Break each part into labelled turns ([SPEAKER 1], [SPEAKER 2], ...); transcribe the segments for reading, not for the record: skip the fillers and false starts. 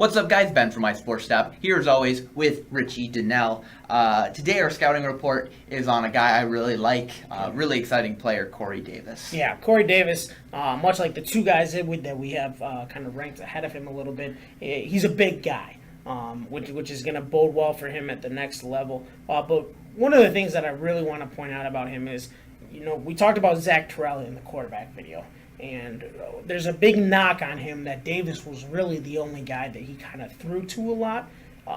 [SPEAKER 1] What's up, guys? Ben from My Sports Stop, here as always with Richie Donnell. Today our scouting report is on a guy I really like, really exciting player, Corey Davis.
[SPEAKER 2] Yeah, Corey Davis, much like the two guys that we have kind of ranked ahead of him a little bit, he's a big guy, which is going to bode well for him at the next level. But one of the things that I really want to point out about him is, we talked about Zach Terrell in the quarterback video. And there's a big knock on him that Davis was really the only guy that he kind of threw to a lot.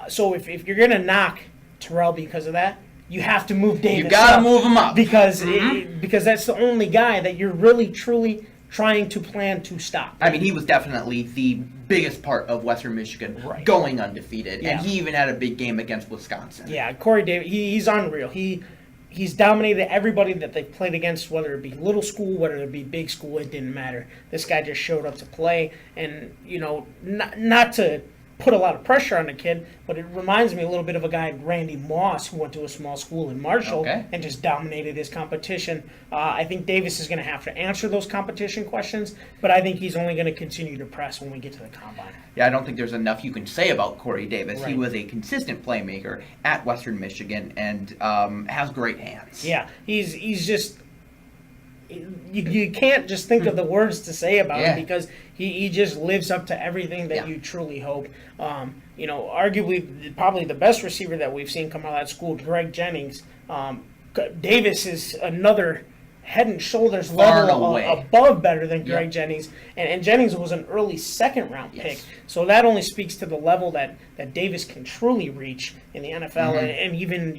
[SPEAKER 2] So if you're going to knock Terrell because of that, you have to move Davis.
[SPEAKER 1] You got to move him up.
[SPEAKER 2] Because that's the only guy that you're really, truly trying to plan to stop.
[SPEAKER 1] I mean, he was definitely the biggest part of Western Michigan going undefeated. Yeah. And he even had a big game against Wisconsin.
[SPEAKER 2] Yeah, Corey Davis, he's unreal. He's dominated everybody that they've played against, whether it be little school, whether it be big school, it didn't matter. This guy just showed up to play, and, not to put a lot of pressure on the kid, but it reminds me a little bit of a guy, Randy Moss, who went to a small school in Marshall and just dominated his competition. I think Davis is going to have to answer those competition questions, but I think he's only going to continue to press when we get to the combine.
[SPEAKER 1] Yeah, I don't think there's enough you can say about Corey Davis. Right. He was a consistent playmaker at Western Michigan and has great hands.
[SPEAKER 2] Yeah, he's just... You can't just think of the words to say about him because he just lives up to everything that you truly hope. Arguably, probably the best receiver that we've seen come out of that school, Greg Jennings. Davis is another head and shoulders level above better than Greg Jennings. And Jennings was an early second-round pick. So that only speaks to the level that Davis can truly reach in the NFL. And even,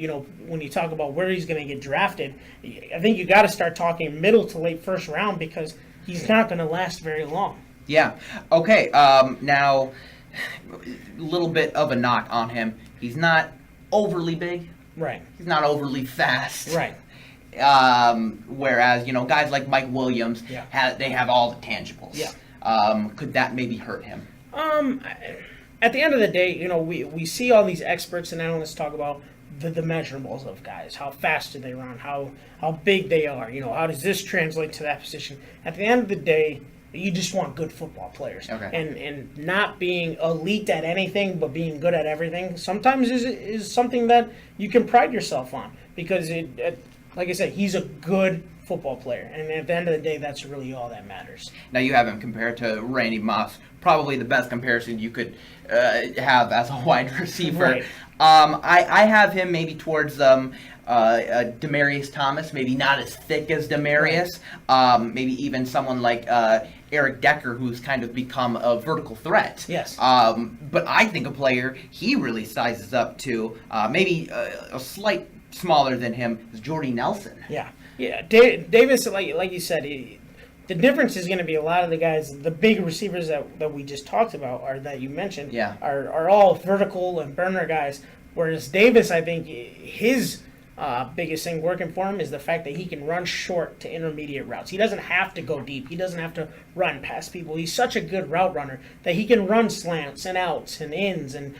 [SPEAKER 2] when you talk about where he's going to get drafted, I think you got to start talking middle to late first round because he's not going to last very long.
[SPEAKER 1] Yeah. Okay. Now, a little bit of a knock on him. He's not overly big.
[SPEAKER 2] Right.
[SPEAKER 1] He's not overly fast.
[SPEAKER 2] Right.
[SPEAKER 1] Whereas, guys like Mike Williams, they have all the tangibles.
[SPEAKER 2] Yeah.
[SPEAKER 1] Could that maybe hurt him?
[SPEAKER 2] At the end of the day, we see all these experts and analysts talk about the measurables of guys. How fast do they run? How big they are? How does this translate to that position? At the end of the day, you just want good football players.
[SPEAKER 1] Okay.
[SPEAKER 2] And not being elite at anything, but being good at everything sometimes is something that you can pride yourself on because like I said, he's a good football player. And at the end of the day, that's really all that matters.
[SPEAKER 1] Now, you have him compared to Randy Moss, probably the best comparison you could have as a wide receiver.
[SPEAKER 2] Right.
[SPEAKER 1] I have him maybe towards Demaryius Thomas, maybe not as thick as Demaryius. Maybe even someone like Eric Decker, who's kind of become a vertical threat.
[SPEAKER 2] Yes.
[SPEAKER 1] But I think a player he really sizes up to, maybe a slight smaller than him, is Jordy Nelson.
[SPEAKER 2] Yeah. Davis, like you said, the difference is going to be a lot of the guys, the big receivers that we just talked about, or that you mentioned, are all vertical and burner guys. Whereas Davis, I think his biggest thing working for him is the fact that he can run short to intermediate routes. He doesn't have to go deep. He doesn't have to run past people. He's such a good route runner that he can run slants and outs and ins and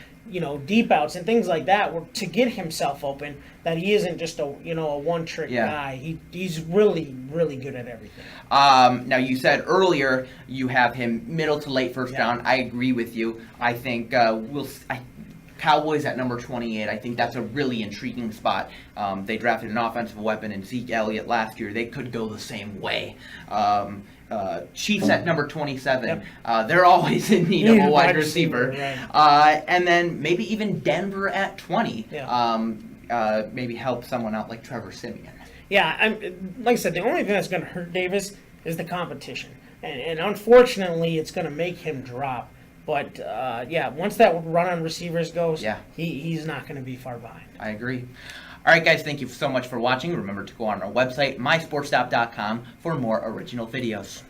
[SPEAKER 2] deep outs and things like that to get himself open, that he isn't just a one-trick guy. He's really, really good at everything.
[SPEAKER 1] Now, you said earlier you have him middle to late first round. I agree with you. I think Cowboys at number 28, I think that's a really intriguing spot. They drafted an offensive weapon in Zeke Elliott last year. They could go the same way. Chiefs at number 27. They're always in need of a wide receiver.
[SPEAKER 2] Right.
[SPEAKER 1] And then maybe even Denver at 20. Maybe help someone out like Trevor Siemian.
[SPEAKER 2] Yeah, like I said, the only thing that's going to hurt Davis is the competition. And unfortunately, it's going to make him drop. But, once that run on receivers goes, he's not going to be far behind.
[SPEAKER 1] I agree. All right, guys, thank you so much for watching. Remember to go on our website, mysportstop.com, for more original videos.